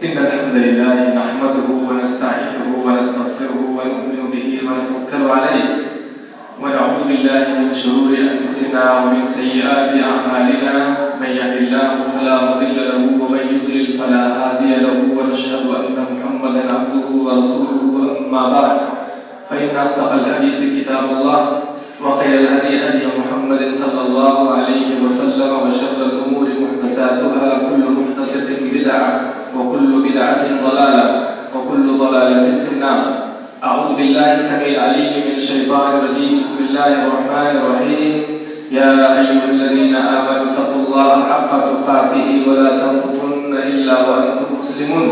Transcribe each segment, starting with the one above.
إن الحمد لله نحمده ونستعينه ونستغفره ونؤمن به ونتوكل عليه ونعوذ بالله من شرور أنفسنا ومن سيئات أعمالنا من يهد الله فلا مضل له ومن يضلل فلا هادي له ونشهد أن محمدا عبده ورسوله أما بعد فإن أصدق الحديث كتاب الله وخير الهدي هدي محمد صلى الله عليه وسلم وشر الأمور محدثاتها كل محدثة بدعة وكل بدعة ضلالة وكل ضلالة في النار. أعوذ بالله السميع العليم من الشيطان الرجيم. بسم الله الرحمن الرحيم. يا أيها الذين آمنوا اتقوا الله حق تقاته ولا تموتن إلا وأنتم مسلمون.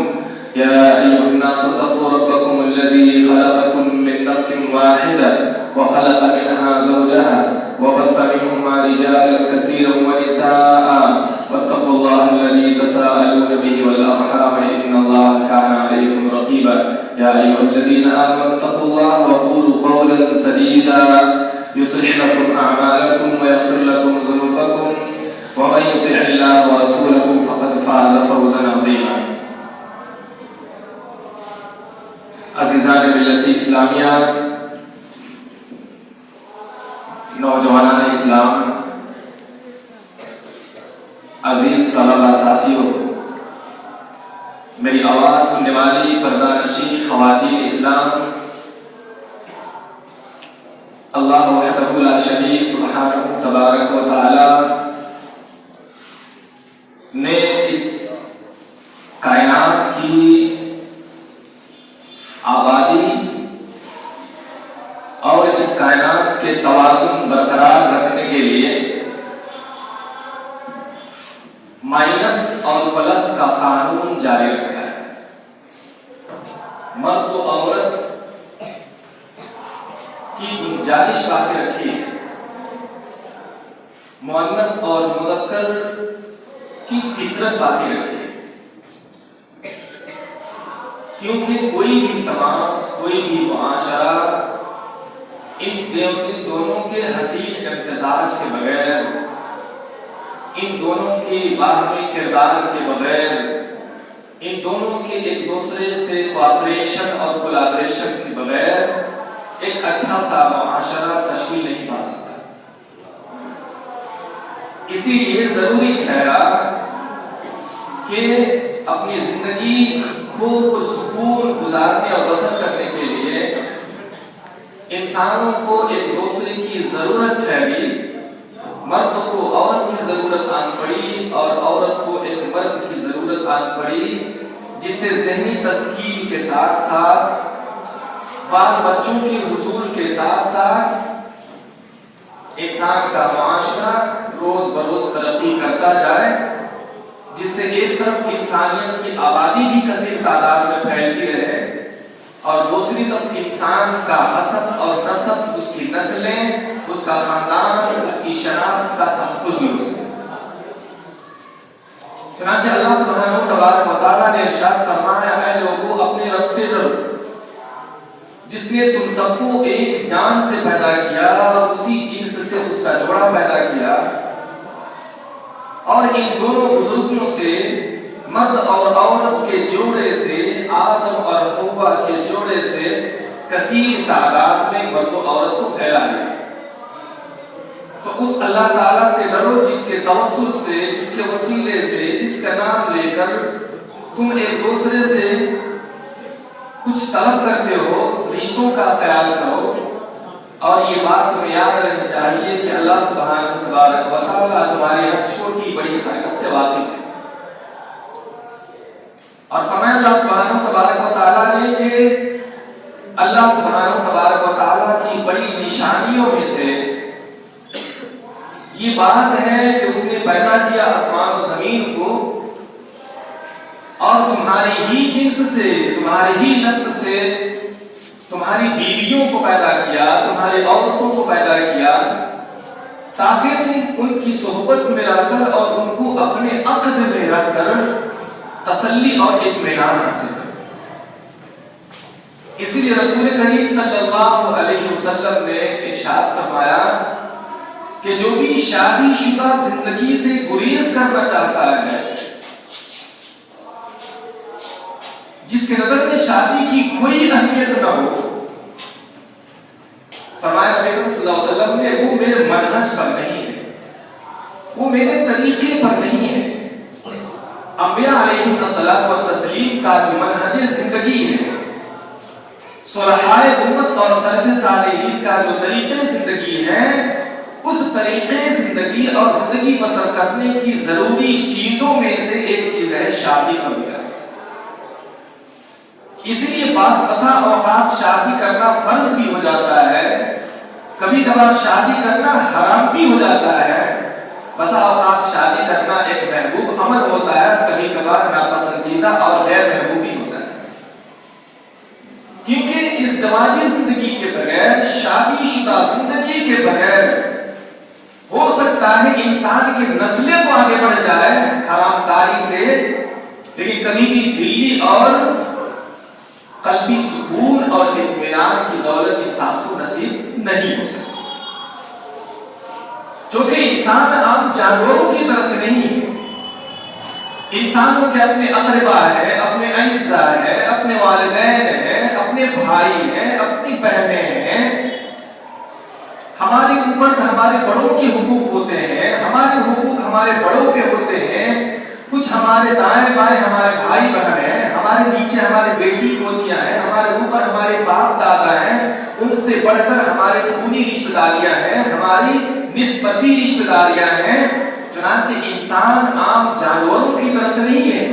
يا أيها الناس اتقوا ربكم الذي خلقكم من نفس واحدة وخلق منها زوجها وبث منهما رجالا كثيرا ونساء واتقوا الله الذي تساءلون به والأرحام إن الله كان عليكم رقيبا. يا أيها الذين آمنوا اتقوا الله وقولوا قولا سديدا يصلح لكم أعمالكم ويغفر لكم ذنوبكم ومن يطع الله ورسوله فقد فاز فوزا عظيما. عزیزان ملت اسلامیہ، نوجوانان اسلام، عزیز طلبہ ساتھیوں، میری آواز سننے والی پردہ نشین خواتین اسلام، اللہ وحدہ لا شریک سبحانہ تبارک و تعالی نے اس کائنات کی آبادی اور اس کائنات کے توازن برقرار رکھنے کے لیے مائنس اور پلس کا قانون جاری رکھا ہے. مرد و عورت کی گنجائش باقی رکھی ہے، مؤنث اور مذکر کی فطرت باقی رکھی ہے، کیونکہ کوئی بھی سماج، کوئی بھی معاشرہ ان دونوں کے حسین امتزاج کے بغیر، ان دونوں کے باہمی کردار کے بغیر، ان دونوں کے ایک دوسرے سے کوآپریشن اور کولابریشن کے بغیر ایک اچھا سا معاشرہ تشکیل نہیں پا سکتا. اسی لیے ضروری ٹھہرا کہ اپنی زندگی کو پرسکون گزارنے اور بسر کرنے کے لیے انسانوں کو ایک دوسرے کی ضرورت ٹھہری. مرد کو عورت کی ضرورت آن پڑی اور عورت کو ایک مرد کی ضرورت آن پڑی، جس سے ذہنی تسکین کے ساتھ ساتھ بال بچوں کے حصول کے ساتھ ساتھ انسان کا معاشرہ روز بروز ترقی کرتا جائے، جس سے ایک طرف انسانیت کی آبادی بھی کثیر تعداد میں پھیلتی رہے اور دوسری طرف انسان کا حسب اور نسب، اس کی نسلیں، اس کا خاندان، اس کی شناخت کا تحفظ بھی ہو سکے. چنانچہ اللہ سبحانہ تبارک و تعالیٰ نے ارشاد فرمایا، اے لوگوں اپنے رب سے ڈرو جس نے تم سب کو ایک جان سے پیدا کیا اور اسی جنس سے اس کا جوڑا پیدا کیا، اور ان دونوں بزرگوں سے مرد اور عورت کے جوڑے سے، آدم اور حوا کے جوڑے سے کثیر تعداد میں مرد و عورت کو پھیلا دیا. تو اس اللہ تعالیٰ سے ڈرو جس کے توسل سے، جس کے وسیلے سے، جس کا نام لے کر تم ایک دوسرے سے کچھ طلب کرتے ہو، رشتوں کا خیال کرو. اور یہ بات تمہیں یاد رکھنی چاہیے کہ اللہ سبحانہ تبارک و تعالیٰ تمہاری ہر چھوٹی بڑی حرکت سے واقف ہے. اور فرمایا اللہ سبحانہ تبارک و تعالیٰ نے کہ اللہ سبحانہ تبارک و تعالیٰ کی بڑی نشانیوں میں سے یہ بات ہے کہ اس نے پیدا کیا آسمان و زمین کو اور تمہاری ہی جنس سے، تمہاری ہی نفس سے تمہاری بیویوں کو پیدا کیا، تمہاری عورتوں کو پیدا کیا، تاکہ تم ان کی صحبت میں رہ کر اور ان کو اپنے عقد میں رکھ کر تسلی اور اطمینان حاصل کرو. اسی لیے رسول کریم صلی اللہ علیہ وسلم نے ارشاد فرمایا کہ جو بھی شادی شدہ زندگی سے گریز کرنا چاہتا ہے جس کے نظر میں شادی کی کوئی اہمیت نہ ہو، فرمایا نبی کریم صلی اللہ علیہ وسلم نے وہ میرے منہج پر نہیں ہے، وہ میرے طریقے پر نہیں ہے۔ انبیاء علیہم الصلوۃ والتسلیم کا جو منہج زندگی ہے، صلحاء امت اور سلف صالحین کا جو طریقے زندگی ہے، اس طریقے زندگی اور زندگی بسر کرنے کی ضروری چیزوں میں سے ایک چیز ہے شادی وغیرہ۔ اسی لیے بسا اوقات شادی کرنا فرض بھی ہو جاتا ہے، کبھی کبھار شادی کرنا حرام بھی ہو جاتا ہے، بسا اوقات شادی کرنا ایک محبوب عمل ہوتا ہے، کبھی کبھار ناپسندیدہ اور غیر محبوب بھی ہوتا ہے۔ کیونکہ ازدواجی زندگی کے بغیر، شادی شدہ زندگی کے بغیر ہو سکتا ہے انسان کی نسلیں تو آگے بڑھ جائے حرام کاری سے، لیکن کبھی بھی دلی اور قلبی سکون اور اطمینان کی دولت انسان کو نصیب نہیں ہو سکتی، چونکہ انسان عام جانوروں کی طرح سے نہیں ہے۔ انسانوں کے اپنے اقربا ہے، اپنے اعزاء ہے، اپنے والدین ہیں، اپنے بھائی ہیں، اپنی بہنیں ہیں، ہمارے اوپر ہمارے بڑوں کے حقوق ہوتے ہیں، ہمارے حقوق ہمارے بڑوں کے ہوتے ہیں، کچھ ہمارے دائیں بائیں ہمارے بھائی بہن ہیں، ہمارے نیچے ہمارے بیٹی پوتیاں ہیں، ہمارے اوپر ہمارے باپ دادا ہیں، ان سے بڑھ کر ہمارے خونی رشتہ داریاں ہیں، ہماری نسبتی رشتہ داریاں ہیں۔ چنانچہ انسان عام جانوروں کی طرح سے نہیں ہے،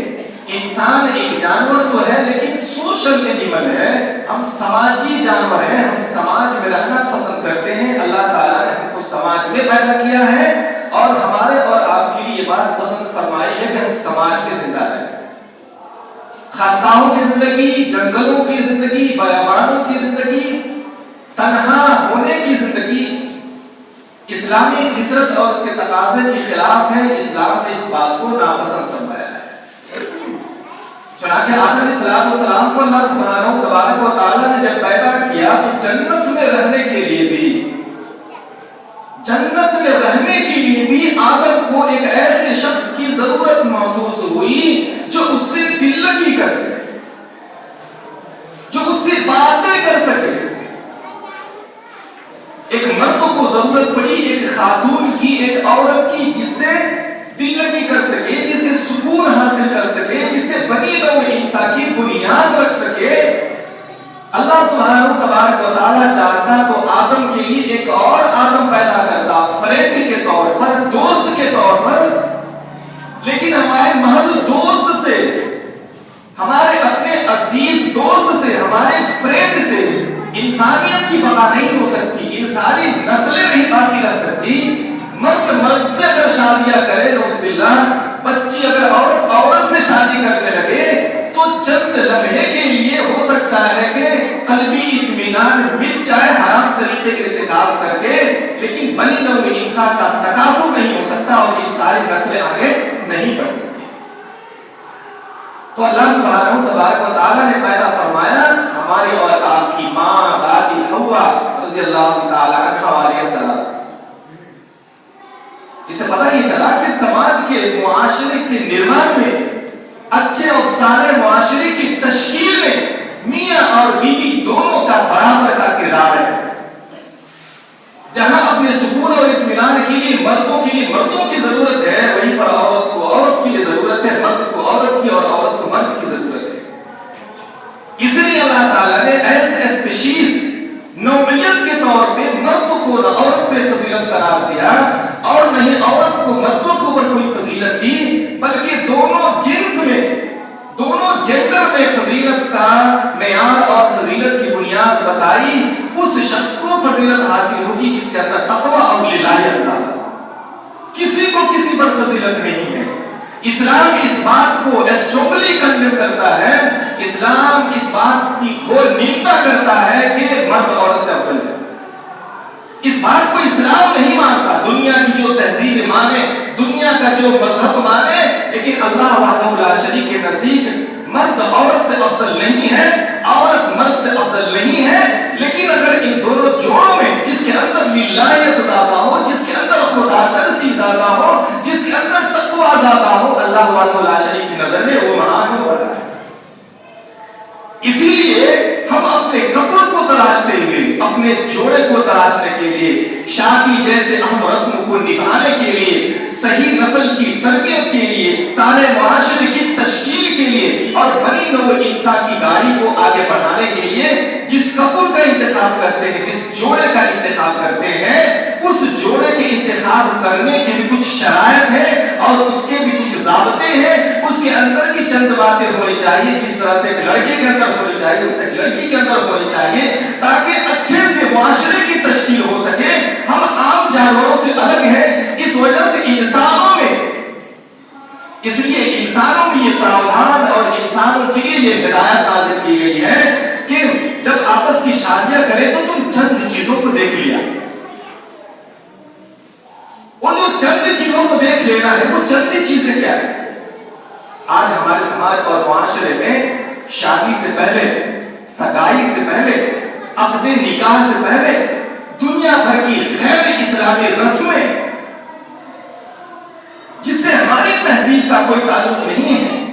انسان ایک جانور تو ہے لیکن سوشل اینیمل ہے، ہم سماجی جانور ہیں، ہم سماج میں رہنا پسند کرتے ہیں۔ اللہ تعالیٰ نے ہم کو سماج میں پیدا کیا ہے اور ہمارے اور آپ کے لیے یہ بات پسند فرمائی ہے کہ ہم سماج میں زندہ رہیں۔ خانقاہوں کی زندگی، جنگلوں کی زندگی، بیابانوں کی زندگی، تنہا ہونے کی زندگی اسلامی فطرت اور اس کے تقاضے کے خلاف ہے۔ اسلام نے اس بات کو ناپسند فرمایا ہے۔ چنانچہ آدم علیہ السلام کو اللہ سبحانہ تبارک و تعالیٰ نے جب پیدا کیا تو جنت میں رہنے کے لیے بھی آدم کو ایک ایسے شخص کی ضرورت محسوس ہوئی جو اس سے دل لگی کر سکے، جو اس سے باتیں کر سکے۔ ایک مرد کو ضرورت پڑی ایک خاتون کی، ایک عورت کی، جس سے دل لگی کر سکے، جس سے سکون حاصل کر سکے، جس سے بنی نوع انسان کی بنیاد رکھ سکے۔ اللہ سبحانہ تبارک و تعالیٰ چاہتا تو آدم کے لیے ایک اور آدم پیدا کرتا، فرینڈ کے طور پر، دوست کے طور پر، لیکن ہمارے محض دوست سے، ہمارے اپنے عزیز دوست سے، ہمارے فرینڈ سے انسانیت کی بقا نہیں ہو سکتی، انسانی نسلیں نہیں باقی رہ سکتی۔ مرد سے اگر شادیاں کرے، نعوذ باللہ، بچی اگر عورت سے شادی کرنے لگے تو چند لمحے کے لیے ہو سکتا ہے کہ قلبی اطمینان مل جائے حرام طریقے کے ارتکاب کر کے، لیکن بنی نوع انسان کا تکاثر نہیں ہو سکتا اور انسانی نسلیں آگے نہیں بڑھ سکتی۔ تو اللہ سبحانہ تبارک و تعالیٰ نے پیدا فرمایا ہماری اور آپ کی ماں دادی حوا رضی اللہ تعالیٰ عنہا علیہ السلام۔ اسے پتہ یہ چلا کہ سماج کے معاشرے کے نرمان میں، اچھے اور صالح معاشرے کی تشکیل میں میاں اور بیوی دونوں کا برابر کا کردار ہے۔ جہاں اپنے سکون اور اطمینان کے لیے مردوں کی ضرورت ہے، وہیں پر عورت کو عورت کی ضرورت ہے، مرد کو عورت کی اور عورت کو مرد کی ضرورت ہے۔ اس لیے اللہ تعالیٰ نے ایسے اسپیشیز نوعیت کے طور پہ مرد کو نہ عورت پہ فضیلت قرار دیا اور نہ ہی عورت کو مردوں کو کوئی فضیلت دی، بلکہ دونوں جنس میں، دونوں جینڈر میں فضیلت کا معیار اور فضیلت کی بنیاد بتائی۔ اس شخص کو فضیلت حاصل ہوگی جس کے اندر تقویٰ اور للہ زیادہ، کسی کو کسی پر فضیلت نہیں ہے۔ اسلام اس بات کو اسٹرانگلی کنڈیم کرتا ہے، اسلام اس بات کی گھور نندا کرتا ہے کہ مرد عورت سے افضل ہے۔ اس بات کو اسلام نہیں مانتا، دنیا کی جو تہذیب مانے، دنیا کا جو مذہب مانے، لیکن اللہ وحدہ لا شریک کے نزدیک مرد عورت سے افضل نہیں ہے، عورت مرد سے افضل نہیں ہے۔ لیکن اگر ان دونوں جوڑوں میں جس کے اندر للہیت زیادہ ہو، جس کے اندر خدا ترسی زیادہ ہو، جس کے اندر تقویٰ زیادہ ہو، اللہ وحدہ لا شریک کی نظر میں وہ مہان ہو رہا ہے۔ تلاشتے ہوئے اپنے جوڑے کو تلاشنے کے لیے، شادی جیسے اہم رسم کو نبھانے کے لیے، صحیح نسل کی تربیت کے لیے، سارے معاشرے کی تشکیل کے لیے اور بنی نوع انسان کی گاڑی کو آگے بڑھانے کے لیے جس کپل کا انتخاب کرتے ہیں، جس جوڑے کا انتخاب کرتے ہیں، اس جوڑے کے انتخاب کرنے کے بھی کچھ شرائط ہیں اور اس کے بھی کچھ ضابطے ہیں۔ اس کے اندر کی چند باتیں ہونی چاہیے، جس طرح سے ایک لڑکے کے اندر ہونی چاہیے اس ایک لڑکی کے اندر ہونی چاہیے، تاکہ اچھے سے معاشرے کی تشکیل ہو سکے۔ ہم عام جانوروں سے الگ ہیں، اس وجہ سے انسانوں میں، اس لیے انسانوں میں یہ پراودھان اور انسانوں کے لیے یہ ہدایت نازل کی گئی ہے کہ جب آپس کی شادیاں کریں تو تم چند چیزوں کو دیکھ لیا، ان چند چیزوں کو دیکھ لینا ہے۔ وہ چند چیزیں کیا ہیں؟ آج ہمارے سماج اور معاشرے میں شادی سے پہلے، سگائی سے پہلے، عقد نکاح سے پہلے دنیا بھر کی غیر اسلامی رسمیں جس سے ہماری تہذیب کا کوئی تعلق نہیں ہے،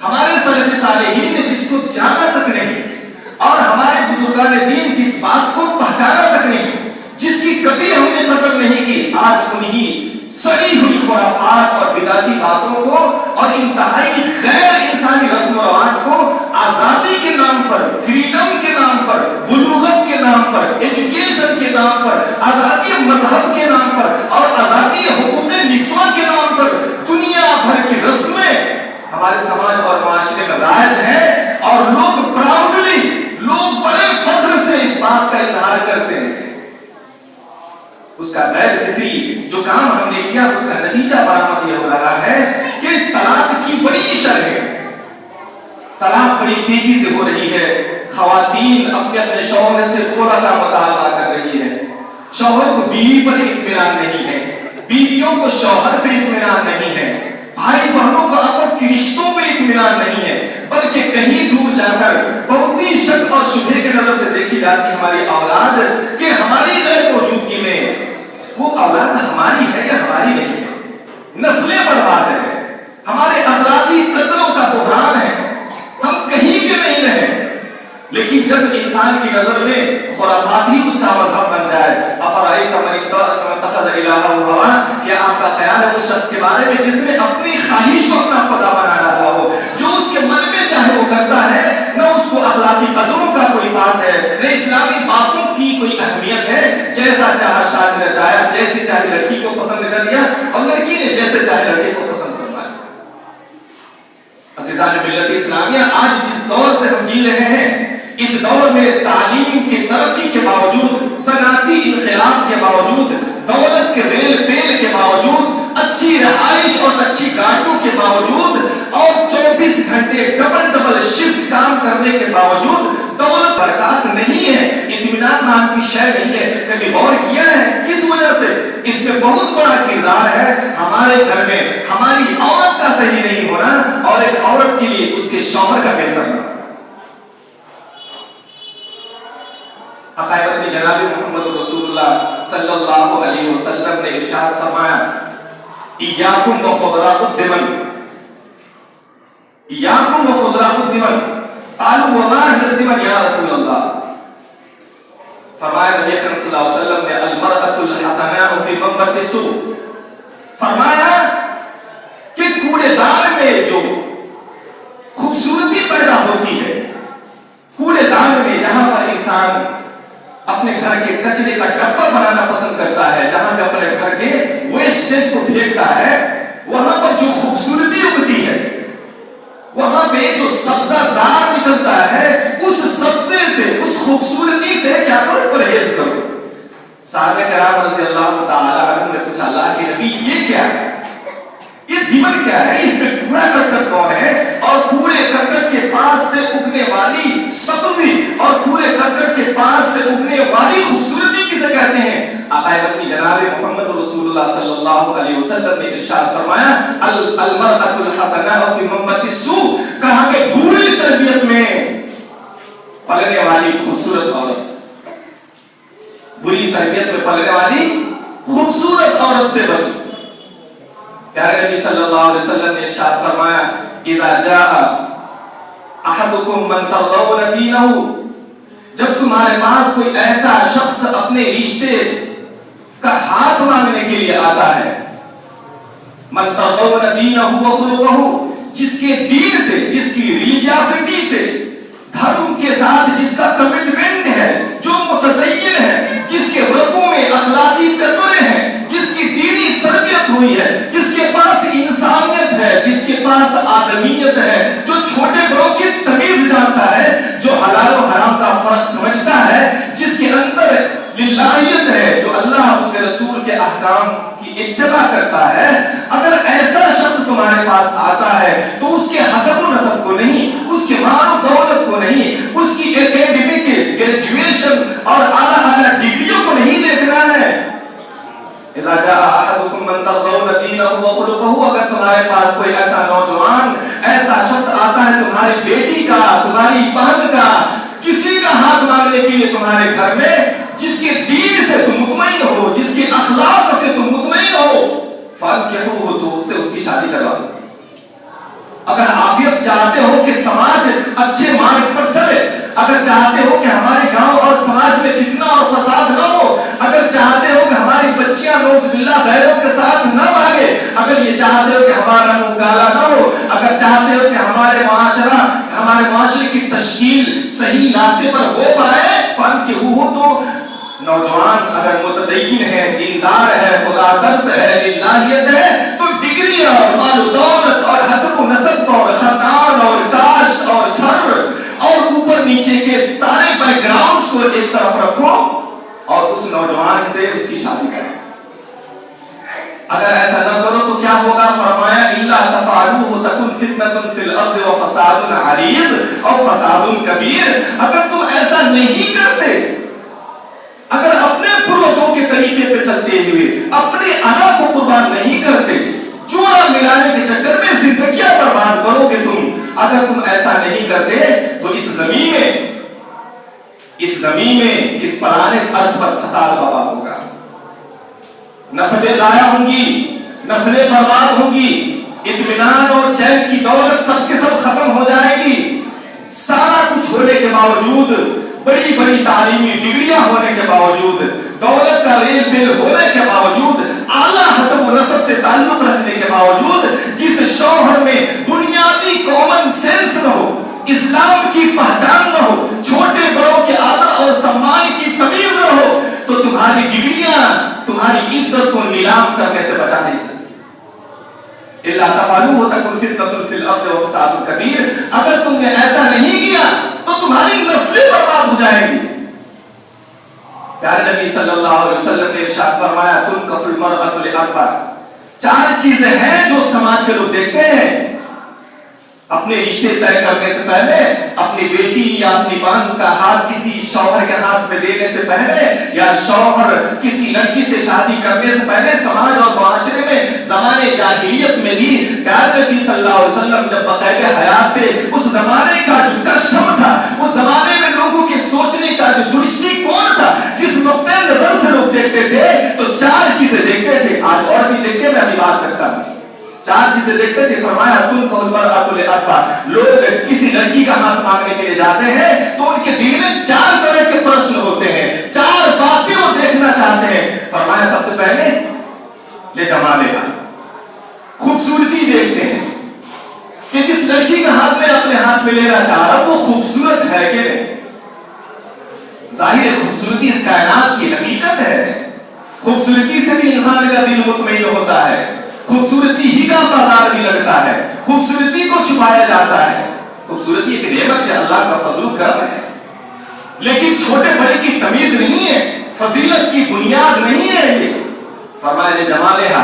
ہمارے سلف صالحین نے جس کو جانا تک نہیں اور ہمارے بزرگان دین جس بات کو پہچانا تک نہیں، جس کی کبھی ہم نے قدر نہیں کی، آج انہی سڑی ہوئی خرافات اور بدعتی باتوں کو اور انتہائی غیر انسانی رسم و رواج کو آزادی کے نام پر، فریڈم کے نام پر، بلوغت کے نام پر، ایجوکیشن کے نام پر، آزادی مذہب کے نام پر اور آزادی حقوق نسواں کے نام پر دنیا بھر کی رسمیں ہمارے سماج اور معاشرے میں رائج ہیں، اور لوگ پراؤڈلی، لوگ بڑے فخر سے اس بات کا اظہار کرتے ہیں۔ اس کا غیر فطری جو کام ہم نے کیا، اس کا نتیجہ برآمد یہ ہو رہا ہے کہ طلاق کی بڑی شرح، طلاق بڑی تیزی سے ہو رہی ہے۔ خواتین اپنے اپنے شوہر سے خلا کا مطالبہ کر رہی ہے، شوہر کو بیوی پر اطمینان نہیں ہے، بیویوں کو شوہر پہ اطمینان نہیں ہے، بھائی بہنوں کو آپس کے رشتوں پہ اطمینان نہیں ہے، بلکہ کہیں دور جا کر بہت ہی شک اور شبہے کی نظر سے دیکھی جاتی ہے ہماری اولاد کہ ہماری غیر موجودگی میں وہ اولاد ہماری ہے یا ہماری نہیں ہے، نسلیں برباد ہیں، ہمارے اخلاقی قدروں کا بحران ہے، ہم کہیں بھی نہیں رہے۔ لیکن جب انسان کی نظر میں خرافات ہی اس کا مذہب بن جائے، افرائیت من اتخذ الہہ ہوا، کیا آپ کا خیال ہے اس شخص کے بارے میں جس نے اپنی خواہش کو اپنا خدا بنا ڈالا ہو، جو اس کے من میں چاہے وہ کرتا ہے، نہ اس کو اخلاقی قدروں کا کوئی پاس ہے، نہ اسلامی باتوں کی کوئی اہمیت ہے، جیسا چاہا شادی رچایا، جیسی چاہے لڑکی کو پسند کر لیا اور لڑکی نے جیسے چاہے لڑکے کو پسند کر لیا۔ عزیزان ملت اسلامیہ، آج جس دور سے ہم جی رہے ہیں، اس دور میں تعلیم کی ترقی کے باوجود، صنعتی انقلاب کے باوجود، دولت کے ریل پیل کے باوجود، اچھی رہائش اور اچھی گاڑیوں کے باوجود اور 24 گھنٹے ڈبل شفٹ کام کرنے کے باوجود دولت برکات نہیں ہے، اطمینان نام کی شے نہیں ہے۔ کبھی غور کیا ہے کس وجہ سے؟ اس میں بہت بڑا کردار ہے ہمارے گھر میں ہماری عورت کا صحیح نہیں ہونا اور ایک عورت کے لیے اس کے شوہر کا بہتر ہونا۔ حقائق جناب محمد رسول اللہ صلی اللہ علیہ وسلم نے ارشاد فرمایا، ایاکم و خضراء الدمن، ایاکم و خضراء الدمن، قالوا وما هي الدمن یا رسول اللہ؟ فرمایا نبی اکرم صلی اللہ علیہ وسلم نے، المرأة الحسناء فی منبت السوء، فرمایا کہ کوڑے دان میں جو خوبصورتی پیدا ہوتی ہے، کوڑے دان میں جہاں پر انسان اپنے گھر کے کچرے کا ڈبہ بنانا پسند کرتا ہے، جہاں پہ اپنے گھر کے ویسٹیج کو پھینکتا ہے، وہاں پر جو خوبصورتی اگتی ہے، وہاں پہ جو سبزہ زار نکلتا ہے، اس سبزے سے، اس خوبصورتی سے کیا کرو؟ پرہیز کرو۔ صحابہ کرام رضی اللہ تعالی عنہ نے پوچھا، اللہ کے نبی یہ کیا ہے؟ یہ دیمن کیا ہے؟ اس میں کوڑا کرکٹ کون ہے؟ اور کوڑے کرکٹ کے پاس سے اگنے والی سبزی اور کوڑے کرکٹ کے پاس سے اگنے والی خوبصورتی کسے کہتے ہیں؟ آقا اپنی جناب محمد رسول اللہ صلی اللہ علیہ وسلم نے ارشاد فرمایا، المرأة الحسناء فی منبت السوء، کہا کہ بری تربیت میں پلنے والی خوبصورت عورت، بری تربیت میں پلنے والی خوبصورت عورت سے بچو۔ پیارے نبی صلی اللہ علیہ وسلم نے ارشاد فرمایا، اذا جاء احدکم من ترضون دینہ، جب تمہارے پاس کوئی ایسا شخص اپنے رشتے کا ہاتھ مانگنے کے لیے آتا ہے، من ترضون دینہ وخلقہ، جس کے دین سے، جس کی ریلیجیسٹی سے، دھرم کے ساتھ جس کا کمٹمنٹ ہے، جو متدین ہے، جس کے رگوں میں اخلاقی قدریں ہیں، جس کی دینی تربیت ہوئی ہے، جس کے پاس انسانیت ہے، جس کے پاس آدمیت ہے، جو چھوٹے بڑوں کی تمیز جانتا ہے، جو حلال و حرام کا فرق سمجھتا ہے، جس کے اندر للہیت ہے، جو اللہ اس کے رسول کے احکام کی اتباع کرتا ہے، اگر ایسا شخص تمہارے پاس آتا ہے تو اس کے حسب و نسب کو نہیں، اس کے مال و دولت کو نہیں، اس کی اکیڈمک گریجویشن اور اعلیٰ ڈگریوں کو نہیں دیکھنا ہے۔ اذا جاء احدكم من ترضون دینہ وخلقہ، اگر تمہارے پاس کوئی ایسا نوجوان، ایسا شخص آتا ہے تمہاری بیٹی کا، تمہاری بہن کا، کسی کا ہاتھ مانگنے کے لیے تمہارے گھر میں، جس کے دین سے تم مطمئن ہو، جس کے اخلاق سے تم مطمئن ہو، فانکحوہ، تو اس سے اس کی شادی کروا دو۔ اگر عافیت چاہتے ہو کہ سماج اچھے مارگ پر چلے، اگر چاہتے ہو کہ ہمارے گاؤں اور سماج میں فتنہ اور فساد نہ ہو، اگر چاہتے ہو کہ ہماری بچیاں نوز باللہ غیروں کے ساتھ نہ بھاگے، اگر یہ چاہتے ہو کہ ہمارا منہ کالا نہ ہو، اگر چاہتے ہو کہ ہمارے معاشرے کی تشکیل صحیح راستے پر ہو پائے، فانکحوہ، تو نوجوان اگر متدین ہے، دیندار ہے، خدا ترس ہے، للہیت ہے، تو ڈگری اور مال و دولت اور حسب و نسب اور خاندان اور کاشت اور گھر اور اوپر نیچے کے سارے بیک گراؤنڈز کو ایک طرف رکھو اور اس نوجوان سے اس کی شادی کرو۔ اگر ایسا نہ کرو تو کیا ہوگا؟ فرمایا الا تفعلوه تکن فتنة فی الارض وفساد عریض اور فساد کبیر۔ اگر تم ایسا نہیں کرتے، اگر اپنے پروجوں کے طریقے پہ چلتے ہوئے اپنے انا کو قربان نہیں کرتے، چوڑا ملانے کے چکر میں زندگیاں برباد کرو گے تم۔ اگر تم ایسا نہیں کرتے تو اس زمین میں اس پلانٹ ارتھ پر فساد برپا ہوگا، نسلیں ضائع ہوں گی، نسلیں برباد ہوں گی، اطمینان اور چین کی دولت سب کے سب ختم ہو جائے گی۔ سارا کچھ ہونے کے باوجود، بڑی بڑی تعلیمی ڈگریاں ہونے کے باوجود، دولت کا ریل بل ہونے کے باوجود، اعلیٰ حسب و نسب سے تعلق رکھنے کے باوجود، جس شوہر میں بنیادی کامن سینس نہ ہو، اسلام کی پہچان نہ ہو، چھوٹے بڑوں کے آدر اور سمان کی تمیز نہ ہو، تو تمہاری ڈگریاں تمہاری عزت کو نیلام کرنے سے بچا نہیں سکتی۔ الا تفعلوه تکن فتنة فی الارض وفساد کبیر۔ اگر تم نے ایسا نہیں کیا تو تمہاری نسلیں برباد ہو جائیں گی۔ پیارے نبی صلی اللہ علیہ وسلم نے ارشاد فرمایا تنکح المرأة لأربع، چار چیزیں ہیں جو سماج کے لوگ دیکھتے ہیں اپنے رشتے طے کرنے سے پہلے، اپنی بیٹی یا اپنی بہن کا ہاتھ کسی شوہر کے ہاتھ میں دینے سے پہلے، یا شوہر کسی لڑکی سے شادی کرنے سے پہلے، سماج اور معاشرے میں زمانے جاہلیت میں بھی پیارے نبی صلی اللہ علیہ وسلم جب بقید حیات تھے، اس زمانے کا جو کشم تھا، اس زمانے میں لوگوں کے سوچنے کا جو درشٹی کون تھا، جس نقطۂ نظر سے لوگ دیکھتے تھے، تو چار چیزیں دیکھتے تھے، آج اور بھی دیکھتے، میں ابھی بات کرتا ہوں۔ چار چیزیں دیکھتے تھے، فرمایا تنکح المرأة لأربع، لوگ کسی لڑکی کا ہاتھ مانگنے کے لیے جاتے ہیں تو ان کے دل میں چار طرح کے پرشن ہوتے ہیں، چار باتیں وہ دیکھنا چاہتے ہیں۔ فرمایا سب سے پہلے لجمالها، خوبصورتی دیکھتے ہیں کہ جس لڑکی کا ہاتھ میں اپنے ہاتھ میں لینا چاہ رہا وہ خوبصورت ہے کہ نہیں۔ ظاہر خوبصورتی اس کائنات کی حقیقت ہے، خوبصورتی سے بھی انسان کا دل مطمئن ہوتا ہے، خوبصورتی ہی کا بازار بھی لگتا ہے، خوبصورتی کو چھپایا جاتا ہے۔ خوبصورتی ایک نعمت ہے، اللہ کا فضل و کرم ہے، لیکن چھوٹے بڑے کی تمیز نہیں ہے، فضیلت کی بنیاد نہیں ہے یہ۔ فرمایا جمالہا،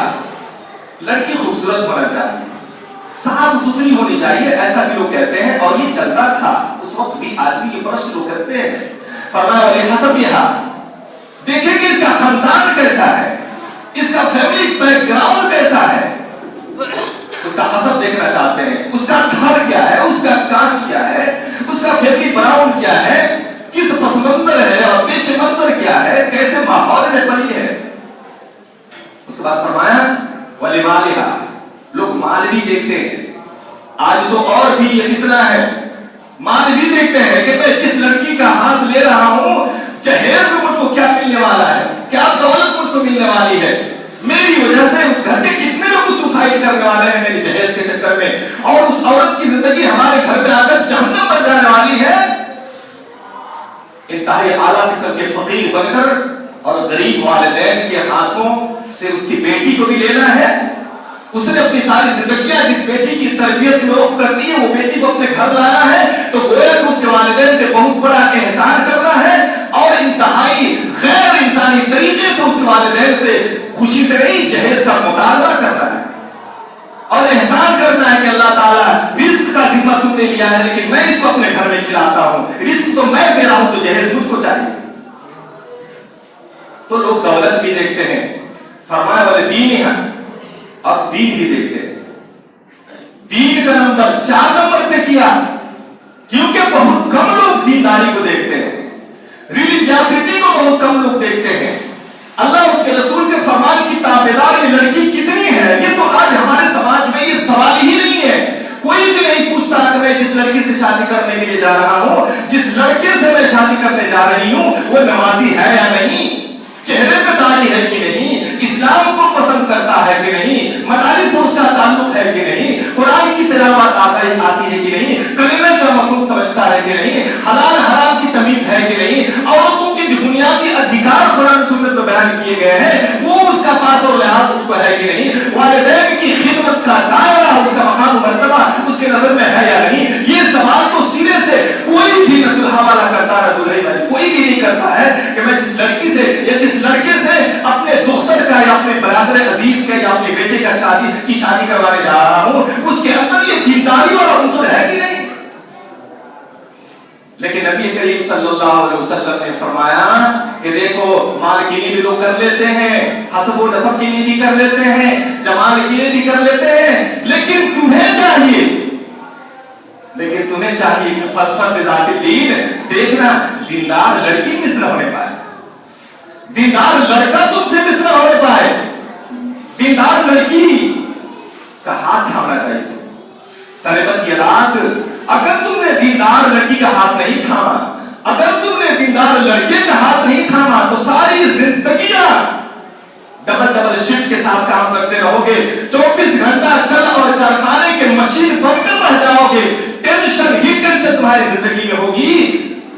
لڑکی خوبصورت ہونا چاہیے، صاف ستھری ہونی چاہیے، ایسا بھی لوگ کہتے ہیں، اور یہ چلتا تھا اس وقت بھی، آدمی یہ پرشن لوگ کرتے ہیں۔ فرمایا ولحسبہا، دیکھیں کہ اس کا خاندان کیسا ہے، اس کا فیملی بیک گراؤنڈ کیسا ہے، اس کا حسب دیکھنا چاہتے ہیں، اس کا گھر کیا ہے، اس کا کاسٹ کیا ہے، اس کا فیملی گراؤنڈ کیا ہے، کس پس منظر ہے اور پیش منظر کیا ہے، کیسے ماحول میں پلی ہے۔ اس کے بعد فرمایا ولمالہا، لوگ مال بھی دیکھتے ہیں، آج تو اور بھی یہ فتنہ ہے، مال بھی دیکھتے ہیں کہ میں جس لڑکی کا ہاتھ لے رہا والی ہے, میری وجہ سے اس گھر کے کتنے لوگ سوسائڈ کرنے والے ہیں میری جہیز کے چکر میں, اور اس عورت کی زندگی ہمارے گھر میں آ کر جہنم بن جانے والی ہے. انتہائی اعلیٰ قسم کے فقیر بن کر اور غریب والدین کے ہاتھوں سے اس کی بیٹی کو بھی لینا ہے. اس نے اپنی ساری زندگیاں جس بیٹی کی تربیت میں وقف کر دی ہے, وہ بیٹی کو اپنے گھر لانا ہے, تو گویا کہ اس کے والدین پہ بہت بڑا احسان کرنا ہے, اور انتہائی غیر انسانی طریقے سے اس کے والدین سے خوشی سے نہیں جہیز کا مطالبہ کرنا ہے, اور احسان کرنا ہے کہ اللہ تعالیٰ رزق کا ذمہ تم نے لیا ہے, لیکن میں اس کو اپنے گھر میں کھلاتا ہوں, رزق تو میں دے رہا ہوں, تو جہیز مجھ کو چاہیے. تو لوگ دولت بھی دیکھتے ہیں, فرمایا والے دین ہی ہیں, اب دین بھی دیکھتے ہیں. دین کا نمبر 4 نمبر پہ کیا, کیونکہ بہت کم لوگ دینداری کو دیکھتے ہیں, ریلیجیسٹی کو بہت کم لوگ دیکھتے ہیں. اللہ اس کے رسول کے فرمان کی تابعدار یہ لڑکی کتنی ہے, یہ تو آج ہمارے سماج میں یہ سوال ہی نہیں ہے. کوئی بھی نہیں پوچھتا کہ میں جس لڑکی سے شادی کرنے کے لیے جا رہا ہوں, جس لڑکے سے میں شادی کرنے جا رہی ہوں, وہ نمازی ہے یا نہیں, چہرے پہ داڑھی ہے کہ نہیں, اسلام کو پسند کرتا ہے کہ نہیں, مدارس سے اس کا تعلق ہے کہ نہیں, قرآن کی تلاوت آتی ہے کہ نہیں, کلمے کا مفہوم سمجھتا ہے کہ نہیں, حلال حرام کی تمیز ہے کہ نہیں, عورتوں کے جو بنیادی ادھیکار قرآن سنت میں بیان کیے گئے ہیں وہ اس کا پاس اور لحاظ اس کو ہے کہ نہیں, والدین کی خدمت کا دائرہ اس کا مقام مرتبہ اس کے نظر میں ہے یا نہیں. یہ سوال تو سینے سے کوئی بھی نہ دلہا والا کرتا ہے, کوئی بھی نہیں کرتا ہے کہ میں جس لڑکی سے یا جس لڑکے سے اپنے دختر کا یا اپنے برادر عزیز کا یا اپنے بیٹے کا شادی کروانے جا رہا ہوں, اس کے اندر یہ دینداری والا عنصر ہے کہ نہیں. لیکن نبی کریم صلی اللہ علیہ وسلم نے فرمایا کہ دیکھو, مال کے لیے بھی لوگ کر لیتے ہیں, حسب و نسب کے لیے بھی کر لیتے ہیں, جمال کے لیے بھی کر لیتے ہیں, لیکن تمہیں چاہیے کہ فلسفہ بذات دین دیکھنا, دیندار لڑکی مس نہ ہونے پائے, دیندار لڑکا تم سے مس نہ ہونے پائے, دیندار لڑکی کا ہاتھ تھامنا چاہیے. طلبت کی رات, اگر تم نے دیندار لڑکی کا ہاتھ نہیں تھاما, اگر تم نے دیندار لڑکے کا ہاتھ نہیں تھاما, تو ساری زندگیاں ڈبل شفٹ کے ساتھ کام کرتے رہو گے, 24 گھنٹہ کل اور کارخانے کے مشین بن کر رہ جاؤ گے, ٹینشن ہی ٹینشن تمہاری زندگی میں ہوگی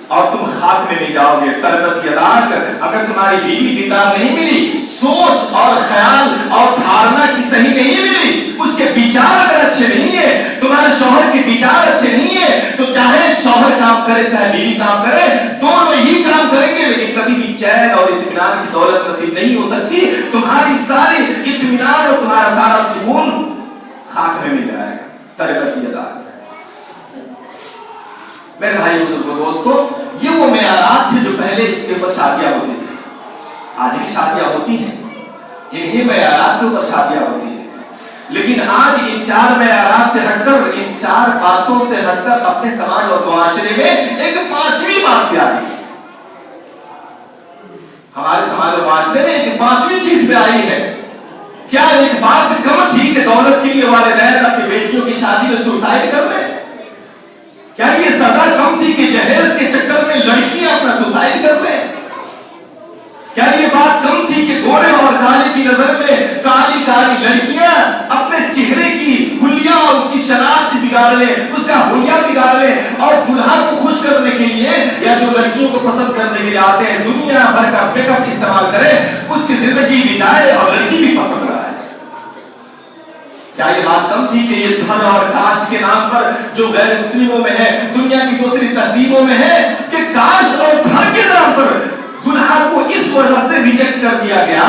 اور تم خاک میں نہیں جاؤ گے. تربت یاداک, اگر تمہاری بیوی دیندار نہیں ملی, سوچ اور خیال اور دھارنا کی صحیح نہیں ملی, اس کے وچار اگر اچھے نہیں ہیں, تمہارے شوہر کے وچار اچھے نہیں ہیں, تو چاہے شوہر کام کرے چاہے بیوی کام کرے, دونوں ہی کام کریں گے, لیکن کبھی بھی چین اور اطمینان کی دولت نصیب نہیں ہو سکتی. تمہاری ساری اطمینان اور تمہارا سارا سکون خاک میں مل جائے گا. تربت یاداک میرے بھائی بزرگوں دوستو, یہ وہ معیارات تھے جو پہلے اس کے اوپر شادیاں ہوتی تھی. آج بھی شادیاں ہوتی ہیں, انہی معیارات کے اوپر شادیاں ہوتی ہیں, لیکن آج ان 4 معیارات سے ہٹ کر, ان 4 باتوں سے ہٹ کر اپنے سماج اور معاشرے میں ایک 5ویں بات پہ آئی. ہمارے سماج اور معاشرے میں ایک 5ویں چیز پہ آئی ہے. کیا ایک بات کم تھی کہ دولت کے لیے والدین اپنی بیٹیوں کی شادی میں سوسائڈ کر لیں؟ کیا یہ سزا کم تھی کہ جہیز کے چکر میں لڑکیاں اپنا سوسائڈ کر لیں؟ کیا یہ بات کم تھی کہ گورے اور کالے کی نظر میں کالی کالی لڑکیاں اپنے چہرے کی حلیہ اور اس کی شناخت بگاڑ لیں, اس کا حلیہ بگاڑ لیں, اور دلہا کو خوش کرنے کے لیے یا جو لڑکیوں کو پسند کرنے کے لیے آتے ہیں دنیا بھر کا میک اپ استعمال کرے, اس کی زندگی بھی جائے اور لڑکی بھی پسند کرائے؟ کیا یہ بات کم تھی کہ یہ دھن اور کاسٹ کے نام پر جو غیر مسلموں میں ہے, دنیا کی دوسری تہذیبوں میں ہے, کہ کاسٹ اور دھن کے نام پر دلہا کو اس وجہ سے ریجیکٹ کر دیا گیا,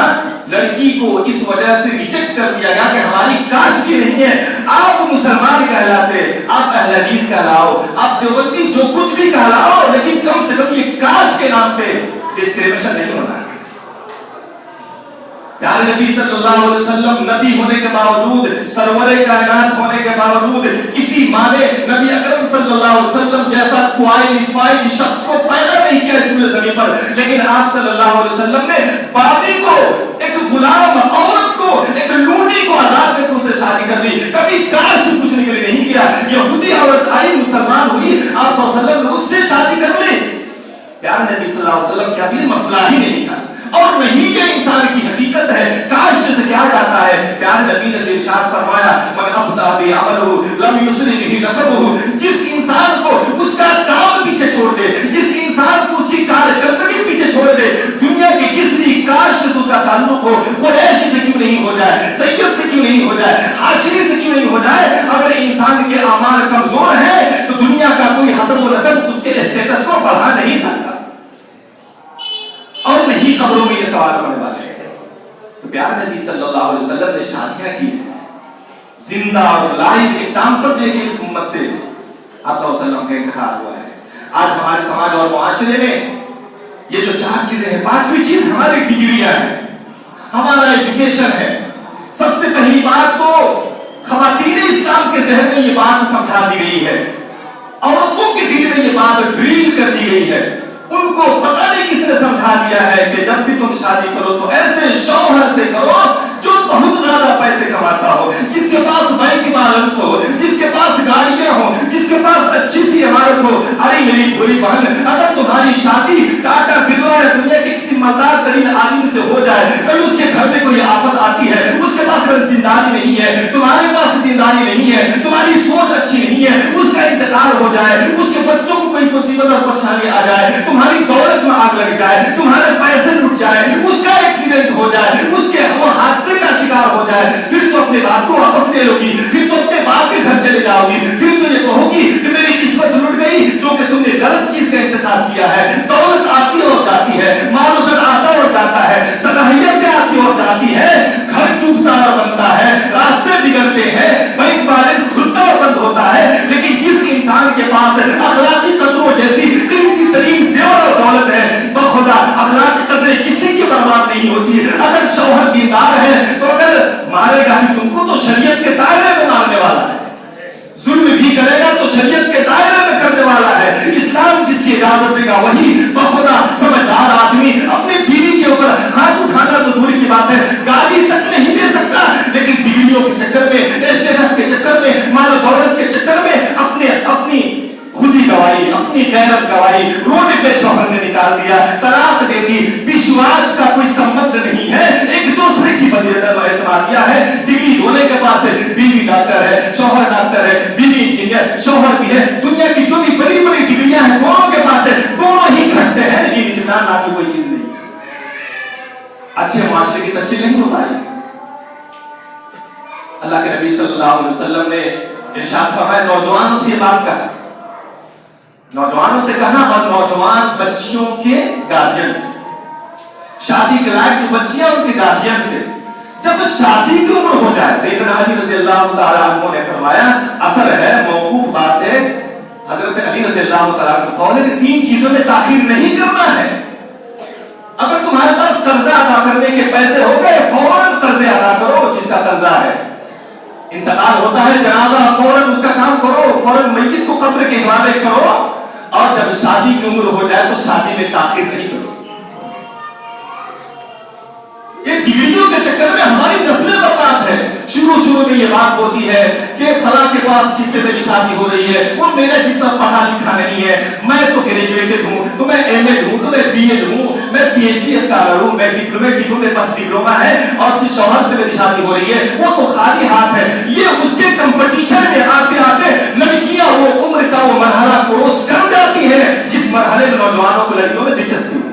لڑکی کو اس وجہ سے ریجیکٹ کر دیا گیا کہ ہماری کاسٹ کی نہیں ہے, آپ مسلمان کہلاتے, آپ اہل حدیث کہلاؤ, آپ دیوبندی جو کچھ بھی کہلاؤ, لیکن کم سے کم یہ کاسٹ کے نام پہ ڈسکریمنیشن نہیں ہونا ہے. پیارے نبی صلی اللہ علیہ وسلم نبی ہونے کے باوجود, سرور کائنات ہونے کے باوجود, کسی ماں نے نبی اکرم صلی اللہ علیہ وسلم جیسا کوالیفائڈ شخص کو پیدا نہیں کیا اس زمین پر, لیکن آپ صلی اللہ علیہ وسلم نے بادی کو, ایک غلام عورت کو, ایک لونڈی کو آزاد کر کے اسے شادی کر دی. کبھی کاسٹ پوچھنے کے لیے نہیں گیا. یہودی عورت آئی, مسلمان ہوئی, آپ صلی اللہ علیہ وسلم نے اس سے شادی کر لی. پیارے نبی صلی اللہ علیہ وسلم کیا یہ مسئلہ ہی نہیں تھا. اور نہیں یہ انسان کی حقیقت ہے. کاش سے کیا جاتا ہے. پیارے نبی نے ارشاد فرمایا من ابدا بعمله لم يسرع به نسبه. جس انسان کو اس کا کام پیچھے چھوڑ دے, جس انسان کو اس کی کارکردگی پیچھے چھوڑ دے, دنیا کے کس بھی کاش سے اس کا تعلق ہو, قریشی سے کیوں نہیں ہو جائے, سید سے کیوں نہیں ہو جائے, ہاشمی سے کیوں نہیں ہو جائے, اگر انسان کے اعمال کمزور ہے تو دنیا کا کوئی حسب و نسب اس کے اسٹیٹس کو بڑھا نہیں سکتا, اور نہیں قبروں میں یہ سوال ہونے والے ہیں. تو پیارے نبی صلی اللہ علیہ وسلم نے شادیاں کی, زندہ اور لائیو ایگزامپل دے کے اس امت سے آپ صلی اللہ علیہ وسلم کا انتقال ہوا ہے. آج ہمارے سماج اور معاشرے میں یہ جو 4 چیزیں ہیں, 5ویں چیز ہماری ڈگریاں ہیں, ہمارا ایجوکیشن ہے. سب سے پہلی بات تو خواتین اسلام کے ذہن میں یہ بات سمجھا دی گئی ہے, عورتوں کے دل میں یہ بات ڈریل کر دی گئی ہے. ان کو پتہ نہیں کس نے سمجھا دیا ہے کہ جب بھی تم شادی کرو تو ایسے شوہر سے کرو جو بہت زیادہ پیسے کماتا ہو, جس کے پاس بینک بیلنس ہو, جس کے پاس گاڑیاں ہو, جس کے پاس اچھی سی عمارت ہو. ارے میری بھولی بہن, اگر تمہاری شادی ٹاٹا برلا یا دنیا کے کسی مالدار ترین آدمی سے ہو جائے, کل اس کے گھر میں کوئی آفت آتی ہے, اس کے پاس دینداری نہیں ہے, تمہارے پاس دینداری نہیں ہے, تمہاری سوچ اچھی نہیں ہے, اس کا انتقال ہو جائے, اس کے بچوں کو کوئی مصیبت اور پریشانی آ جائے, تمہاری دولت میں آگ لگ جائے, تمہارے پیسے لٹ جائے, اس کا ایکسیڈنٹ ہو جائے, اس کے وہ حادثے کا شکار ہو جائے, پھر تو اپنے باپ کو واپس لے لو گی, پھر تو اپنے باپ کے گھر چلے جاؤ گی, پھر تو یہ کہو گی کہ میری قسمت لٹ گئی جو کہ تم نے غلط چیز کا انتخاب کیا ہے. دولت آتی اور جاتی ہے, مال و زر آتا اور جاتا ہے, صلاحیتیں آتی اور جاتی ہے, گھر ٹوٹتا اور بنتا ہے, راستے بگڑتے ہیں, بینک بیلنس کھلتا اور بند ہوتا ہے, لیکن جس انسان کے پاس اخلاقی قدروں جیسی قیمتی ترین زیور اور دولت ہے, بخدا اخلاقی قدریں کسی کی برباد نہیں ہوتی. اگر شوہر دیندار ہے تو اگر مارے گا بھی تم کو تو شریعت کے دائرے میں مارنے والا ہے, ظلم بھی کرے گا تو شریعت کے دائرے میں کرنے والا ہے. اسلام جس کی اجازت دے گا وہی بخدا سمجھدار آدمی اپنی بیوی کے اوپر ہاتھ اٹھانا تو دور کی بات ہے, گالی تک نہیں دے سکتا, لیکن بیویوں کے چکر میں, اسٹیٹس کے چکر میں, مال و دولت کے چکر میں اپنی خودی گواہی, اپنی غیرت گواہی روڈ پہ شوہر نے نکال دیا, طلاق دے دی. وشواس کا کوئی سمبند نہیں ہے, ایک دوسرے کی اعتمادیہ ہے. ڈگری ہونے کے پاس بیوی ڈاکٹر ہے, شوہر ڈاکٹر ہے, بیوی انجینئر, شوہر بھی ہے, دنیا کی جو بھی بڑی بڑی ڈگریاں ہیں دونوں کے پاس ہے, دونوں ہی کرتے ہیں, لیکن اطمینان نام کی کوئی چیز نہیں. اچھے معاشرے کی تشکیل نہیں ہو پائی. اللہ کے نبی صلی اللہ علیہ وسلم نے ارشاد فرمایا, نوجوانوں سے یہ بات کہا, نوجوانوں سے کہا, اور نوجوان بچیوں کے گارجین سے, شادی کے لائق جو بچیاں ان کے گارجین سے, جب شادی کی عمر ہو جائے, سیدنا علی رضی اللہ تعالیٰ عنہ نے فرمایا, اثر ہے موقوف بات ہے, حضرت علی رضی اللہ تعالیٰ عنہ قول ہے کہ 3 چیزوں میں تاخیر نہیں کرنا ہے. اگر تمہارے پاس قرضہ ادا کرنے کے پیسے ہو گئے, فوراً قرضے ادا کرو جس کا قرضہ ہے. انتقال ہوتا ہے, جنازہ فوراً اس کا کام کرو, فوراً میت کو قبر کے حوالے کرو, اور جب شادی کی عمر ہو جائے تو شادی میں تاخیر نہیں کرو. یہ ڈگریوں کے چکر میں ہماری نسلیں برباد ہے. شروع میں یہ بات ہوتی ہے کہ فلاں کے پاس جس سے میری شادی ہو رہی ہے وہ میرا جتنا پڑھا لکھا نہیں ہے, میں تو گریجویٹڈ ہوں, تو میں ایم ایڈ ہوں, تو میں بی ایڈ ہوں, میں پی ایچ ڈی اسکالر ہوں, میں ڈپلومیٹ ہوں, میرے پاس ڈپلوما ہے, اور جس شوہر سے میری شادی ہو رہی ہے وہ تو خالی ہاتھ ہے. یہ اس کے کمپٹیشن میں آتے آتے لڑکیاں وہ عمر کا وہ مرحلہ کروس کر جاتی ہے جس مرحلے میں نوجوانوں کو لڑکیوں میں دلچسپی.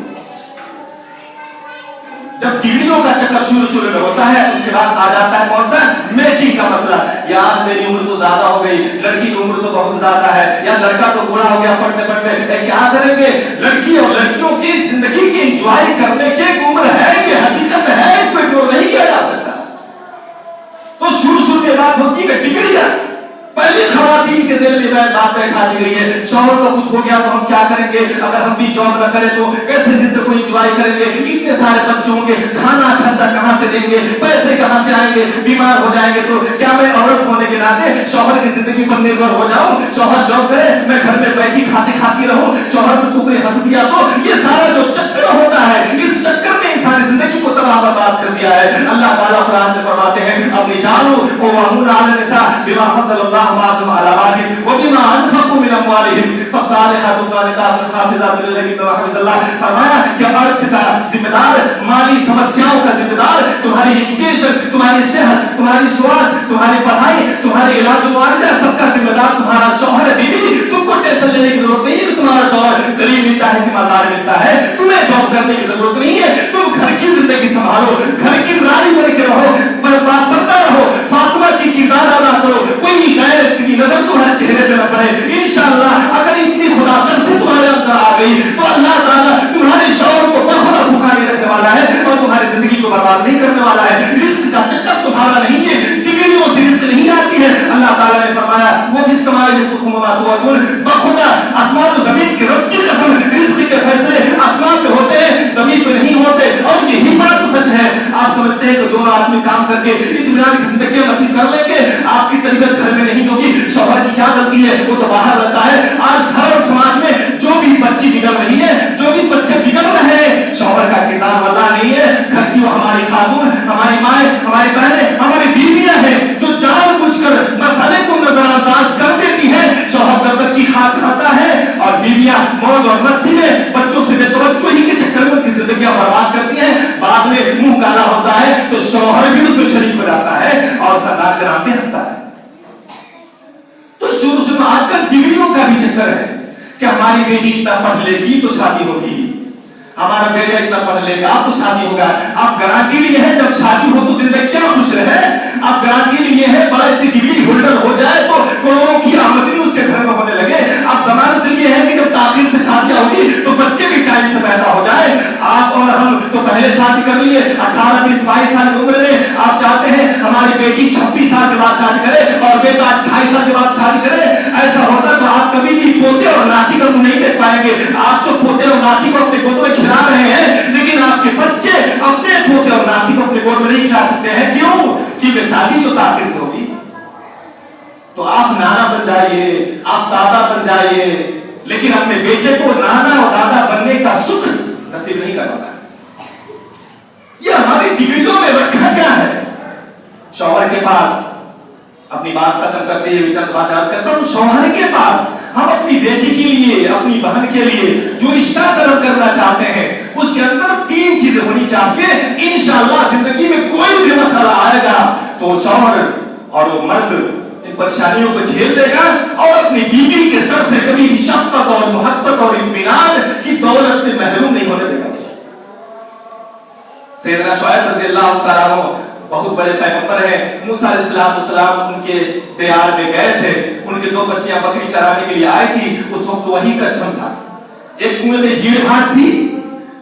جب ڈگریوں کا چکر شروع میں ہوتا ہے, اس کے بعد آ جاتا ہے کون سا, میچنگ کا مسئلہ. یار میری عمر تو زیادہ ہو گئی, لڑکی کی عمر تو بہت زیادہ ہے, یا لڑکا تو بوڑھا ہو گیا پڑھتے پڑھتے, کیا کریں گے. لڑکی اور لڑکیوں کی زندگی کی انجوائے کرنے کی ایک عمر ہے, یہ حقیقت ہے, اس کو اگنور نہیں کیا جا سکتا. تو شروع میں بات ہوتی ہے کہ ڈگریاں پہلی خواتین کے دل میں بات بیٹھا دی گئی ہے, شوہر کو کچھ ہو گیا تو ہم کیا کریں گے, اگر ہم بھی جاب نہ کریں تو کیسے زندگی کو انجوائے کریں گے, اتنے سارے بچے ہوں گے, کھانا خرچہ کہاں سے دیں گے, پیسے کہاں سے آئیں گے, بیمار ہو جائیں گے تو کیا میں عورت ہونے کے ناطے شوہر کی زندگی پر نربھر ہو جاؤں, شوہر جاب کرے میں گھر میں بیٹھی کھاتی رہوں, شوہر مجھ کو کوئی ہنس دیا تو, یہ سارا جو چکر ہوتا ہے اس چکر میں انسانی زندگی کو تباہ برباد کر دیا ہے. اللہ تعالیٰ قرآن میں فرماتے ہیں, اب رجال قوامون علی النساء بما فضل اللہ بعضهم على بعض وبما انفقوا من اموالهم فالصالحات والصالحات قانتات حافظات للغیب بما حفظ اللہ. فرمایا کہ ارتھ کا ذمہ دار, مالی سمسیاؤں کا ذمہ دار, تمہاری ایجوکیشن, تمہاری صحت, تمہاری سواستھ, تمہاری پڑھائی, تمہارے علاج و معالجہ, سب کا ذمہ دار تمہارا شوہر ہے. بیوی, تم کو ٹینشن لینے کی ضرورت نہیں ہے کہ تمہارا شوہر غریب ملتا ہے, ایماندار ملتا ہے. تمہیں جاب کرنے کی ضرورت نہیں ہے, تم گھر کی زندگی سنبھالو, گھر کی رانی بن کے رہو, پڑھتا رہو, فاطمہ کی کردار ادا کرو, کوئی غیر کی نظر تمہارے چہرے پہ نہ پڑے. انشاءاللہ اگر اتنی خدا سے تمہارے اندر آ گئی تو اللہ تعالیٰ تمہارے شوہر کو بہت بھوکا نہیں رکھنے والا ہے اور تمہاری زندگی کو برباد نہیں کرنے والا ہے. رزق کا چکر تمہارا نہیں ہے, ڈگریوں سے رزق نہیں آتی ہے. اللہ تعالیٰ نے فرمایا وہ فی السماء رزقکم وما توعدون, بخدا آسمان و زمین کی رب کی قسم, رزق کے فیصلے آسمان پہ ہوتے ہیں, زمین پہ نہیں ہوتے. اور یہی بات سچ ہے. آپ سمجھتے ہیں کہ دونوں آدمی کام کر کے اطمینان کی زندگی نصیب کر لیں گے, آپ کی تربیت گھر میں نہیں ہوگی. شوہر کی کیا غلطی ہے, وہ تو باہر رہتا ہے. آج گھر اور سماج میں جو بھی بچی بگڑ رہی ہے, جو بھی بچے بگڑ رہے ہیں, شوہر کا کردار والا نہیں ہے. گھر کی وہ ہماری خاتون, ہماری مائیں, ہماری بہنیں, ہماری بیویاں ہیں جو جان بوجھ کر مسئلے کو نظر انداز کر دیتی ہیں. شوہر دفتر کی خاک کھاتا ہے اور بیویاں موج اور مستی میں بچوں سے بے توجہی کے چکر میں ان کی زندگیاں برباد کرتی ہیں. بعد میں منہ کالا ہوتا ہے تو شوہر بھی اس میں شریک ہو جاتا ہے اور خاندان کے نام پہ ہنستا ہے. تو شروع میں آج کل ڈگریوں کا بھی چکر ہے کہ ہماری بیٹی اتنا پڑھ لے گی تو شادی ہوگی, ہمارا بیٹا اتنا پڑھ لے گا تو شادی ہوگا. آپ گارنٹی لیے ہے جب شادی ہو تو زندگی کیا خوش رہے. آپ گارنٹی لیے ہے بڑے سی ڈگری ہولڈر ہو جائے تو کروڑوں کی آمدنی اس کے گھر میں ہونے لگے. آپ ضمانت لیے ہے کہ جب تاخیر سے شادیاں ہوگی تو بچے بھی ٹائم سے پیدا ہو جائے. آپ اور ہم تو پہلے شادی کر لیے 18 20 22 سال کی عمر میں. آپ چاہتے ہیں ہماری بیٹی 26 سال کے بعد شادی کرے اور بیٹا 28 سال کے بعد شادی کرے. ایسا ہوتا تو آپ کبھی بھی پوتے اور ناتی کا منہ نہیں دیکھ پائیں گے. آپ تو پوتے اور ناتی کو اپنے گود میں کھلا رہے ہیں, لیکن آپ کے بچے اپنے پوتے اور ناتی کو اپنے گود میں نہیں کھلا سکتے ہیں. کیوں؟ کیونکہ شادی جو تاخیر سے ہوگی. تو آپ نانا بن جائیے, آپ دادا بن جائیے, لیکن اپنے بیٹے کو نانا اور دادا بننے کا سکھ نصیب نہیں کرواتا. یہ ہماری ڈگریوں میں رکھا کیا ہے. شوہر کے پاس اپنی بات ختم کرتے ہوئے چند بات عرض کرتا ہوں. شوہر کے پاس ہم اپنی بیٹی کے لیے, اپنی بہن کے لیے جو رشتہ طلب کرنا چاہتے ہیں اس کے اندر 3 چیزیں ہونی چاہیے. انشاءاللہ زندگی میں کوئی بھی مسئلہ آئے گا تو شوہر اور وہ مرد ان پریشانیوں کو جھیل دے گا اور اپنی بیوی کے سر سے کبھی شفقت اور محبت اور اطمینان کی دولت سے محروم نہیں ہونے دے گا. سیدنا شعیب رضی اللہ تعالیٰ عنہ بہت بڑے پیغمبر ہیں. موسیٰ علیہ السلام ان کے دیار میں گئے تھے, ان کے 2 بچیاں بکری چرانے کے لیے آئی تھی. اس وقت وہی کسٹم تھا, ایک کنویں میں بھیڑ بھاڑ تھی.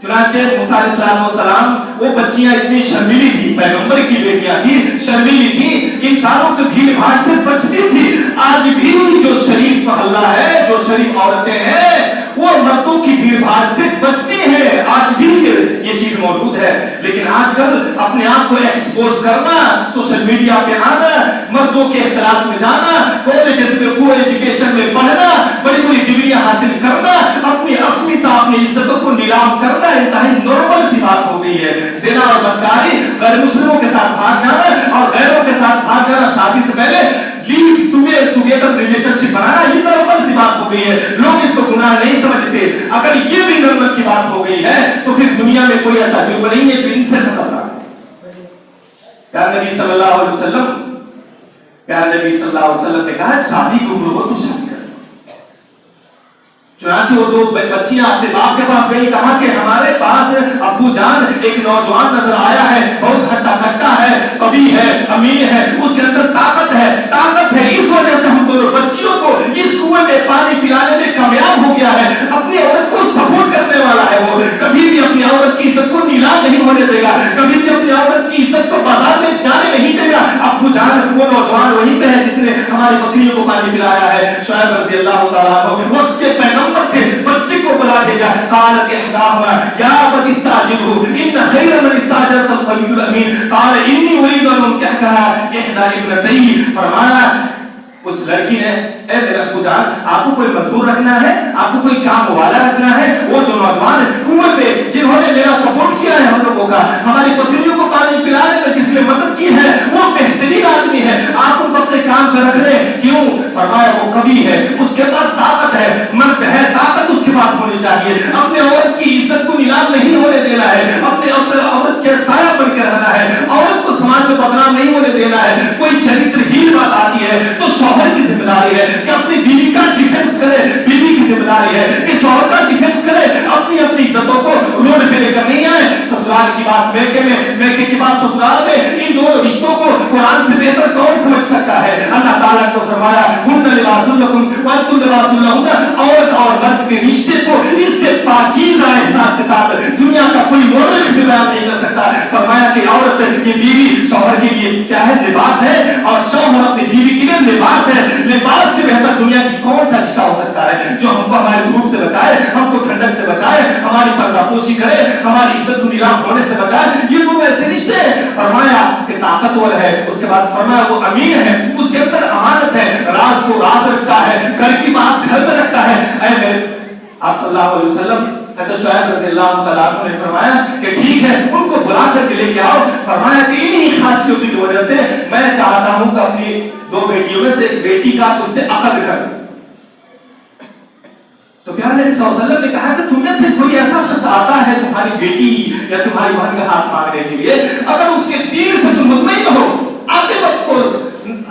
چنانچہ موسیٰ علیہ السلام وہ بچیاں اتنی شرمیلی تھی, پیغمبر کی بیٹیاں تھی, شرمیلی تھی, انسانوں کے بھیڑ بھاڑ سے بچتی تھی. آج بھی جو شریف محلہ ہے, جو شریف عورتیں ہیں, وہ مردوں کی بھیڑ بھاڑ سے بچتی ہیں. آج بھی یہ چیز موجود ہے. لیکن آج کل اپنے آپ کو ایکسپوز کرنا, سوشل میڈیا پہ آنا, مردوں کے اختلاط میں جانا, کالجز میں کو ایجوکیشن میں پڑھنا, بڑی بڑی ڈگریاں حاصل کرنا, اپنی اسمیتا, اپنی عزتوں کو نیلام کرنا انتہائی نارمل سی بات ہو گئی ہے. زنا اور بدکاری, غیر مسلموں کے ساتھ بھاگ جانا اور غیروں کے ساتھ بھاگ جانا, شادی سے پہلے لیو ٹوگیدر ریلیشن شپ بنانا, یہ نارمل سی بات ہو گئی ہے. لوگ اس کو گناہ نہیں سمجھتے. اگر یہ بھی نارمل کی بات ہو گئی ہے تو پھر دنیا میں کوئی ایسا جرم نہیں ہے جو ان سے خطرناک ہے. پیارے نبی صلی اللہ علیہ وسلم, پیارے نبی صلی اللہ علیہ وسلم نے کہا شادی کی عمر ہو تو شادی کر. چنانچہ وہ 2 بچیاں اپنے باپ کے پاس گئی, کہا کہ ہمارے پاس ابو جان ایک نوجوان نظر آیا ہے, بہت ہٹا کٹا ہے, قوی ہے, امین ہے, اس کے اندر طاقت ہے, اس وجہ سے ہم دونوں بچیوں کو اس کنویں میں پانی پلانے میں کامیاب ہو گیا ہے. اپنی عورت کو سپورٹ کرنے والا ہے. وہ کبھی بھی اپنی عورت کی عزت کو نیلام نہیں ہونے دے گا, کبھی بھی اپنی عورت کی عزت کو بازار میں جانے نہیں دے گا. ابو جان وہ نوجوان وہیں پہ ہے جس نے ہماری بکریوں کو پانی پلایا ہے. شعیب رضی اللہ تعالیٰ عنہ وقت کے پیغمبر تھے, بچے کو بلا بھیجا. قالت احداهما یا ابت استعجله ان خیر من استاجرت القوی الامین قال انی اريد ان انكحها احدى ابنتي. فرمایا اس لڑکی نے, اے میرے ابو جان, آپ کو کوئی مزدور رکھنا ہے, آپ کو کوئی کام والا رکھنا ہے. وہ جو نوجوان کنویں پہ جنہوں نے میرا سپورٹ کیا ہے, ہم لوگوں کا, ہماری بکریوں کو پانی پلانے میں جس نے مدد کی ہے, وہ بہترین آدمی ہے. آپ ان کو اپنے کام پہ رکھ لیں. کیوں؟ فرمایا وہ قوی ہے, اس کے پاس طاقت ہے, مرد ہے, چاہیے, اپنے عورت کی عزت کو نیلام نہیں ہونے دینا ہے, اپنے عورت کے سایہ بن کے رہنا ہے, عورت کو سماج میں بدنام نہیں ہونے دینا ہے. کوئی چرترہین بات آتی ہے تو شوہر کی ذمہ داری ہے کہ اپنی بیوی کا ڈیفینس کرے, بیوی کی ذمہ داری ہے کہ شوہر کا ڈیفینس کرے, اپنی عزتوں کو روڈ پہ لے کر نہیں آئے. سسرال کی بات میکے میں, میکے کی بات سسرال میں, ان دونوں رشتوں کو قرآن سے بہتر کون سمجھ سکتا ہے؟ اللہ تعالیٰ نے تو فرمایا ہن لباس لکم وانتم لباس لہن, عورت اور مرد کے رشتے کو اس سے پاکیزہ احساس کے ساتھ دنیا کا کوئی مورخ بھی بیان نہیں کر سکتا. فرمایا کہ عورت کی بیوی شوہر کے لیے کیا ہے؟ لباس ہے, اور شوہر اپنی بیوی کے لیے لباس ہے. لباس سے بہتر دنیا کی کون سا رشتہ ہو سکتا ہے جو ہم کو ہمارے دھوپ سے بچائے, ہم کو ٹھنڈک سے بچائے, ہماری پردہ پوشی کرے, ہماری عزت و نیلام ہونے سے بچائے. یہ دونوں ایسے رشتے ہیں. فرمایا کہ طاقتور ہے, اس کے بعد فرمایا وہ امین ہے, اس کے اندر امانت ہے, راز کو راز رکھتا ہے, گھر کی بات گھر میں رکھتا ہے. اے میرے آپ صلی اللہ علیہ وسلم حضرت شعیب رضی اللہ تعالیٰ عنہ نے فرمایا کہ ٹھیک ہے ان کو بلا کر کے لے کے آؤ. فرمایا کہ انہی خاصیتوں کی وجہ سے میں چاہتا ہوں کہ اپنی 2 بیٹیوں میں سے ایک بیٹی کا تم سے عقد کر. تو پیارے نبی صلی اللہ علیہ وسلم نے کہا کہ تم میں سے کوئی ایسا شخص آتا ہے تمہاری بیٹی یا تمہاری بہن کا ہاتھ مانگنے کے لیے, اگر اس کے دین سے تم مطمئن ہو, عاقبت کو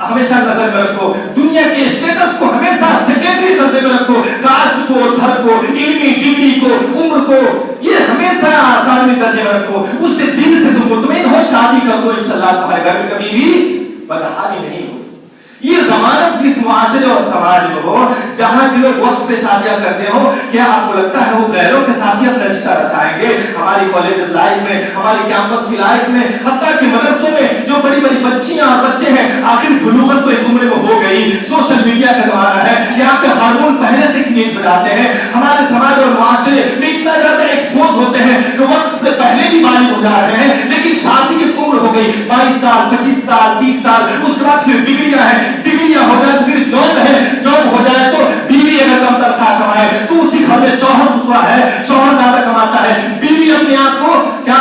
ہمیشہ نظر میں رکھو, دنیا کے اسٹیٹس کو ہمیشہ سیکنڈری درجے میں رکھو, کاسٹ کو, دھر کو, علمی ڈگری کو, عمر کو, یہ ہمیشہ آسانی درجے میں رکھو, اس سے دل سے تم مطمئن ہو, شادی کر دو, انشاءاللہ تمہارے گھر میں کبھی بھی بدحالی نہیں ہو. یہ ضمانت جس معاشرے اور سماج میں ہو جہاں کے لوگ وقت پہ شادیاں کرتے ہو, کیا آپ کو لگتا ہے وہ غیروں کے ساتھ بھی اپنا رشتہ رچائیں گے؟ ہماری کالجز لائف میں, ہماری کیمپس کی لائف میں, حتیٰ کہ مدرسوں میں جو بڑی بڑی بچیاں اور بچے ہیں, آخر بلوغت تو ایک عمر میں ہو گئی, سوشل میڈیا کا زمانہ ہے, یہاں پہ ہارمون پہلے سے کریٹ بناتے ہیں. ہمارے سماج اور معاشرے میں اتنا زیادہ ایکسپوز ہوتے ہیں کہ وقت سے پہلے بھی بالغ ہو جا رہے ہیں, لیکن شادی کی عمر ہو گئی 22 سال, 25 سال, 30 سال, اس کے بعد پھر ڈگریاں ہیں, ڈگریاں ہو جائے تو پھر جاب ہے, جاب ہو جائے تو بیوی اگر کم تنخواہ کمائے تو اسی گھر میں شوہر رسوا ہے, شوہر زیادہ کماتا ہے, بیوی اپنے آپ کو کیا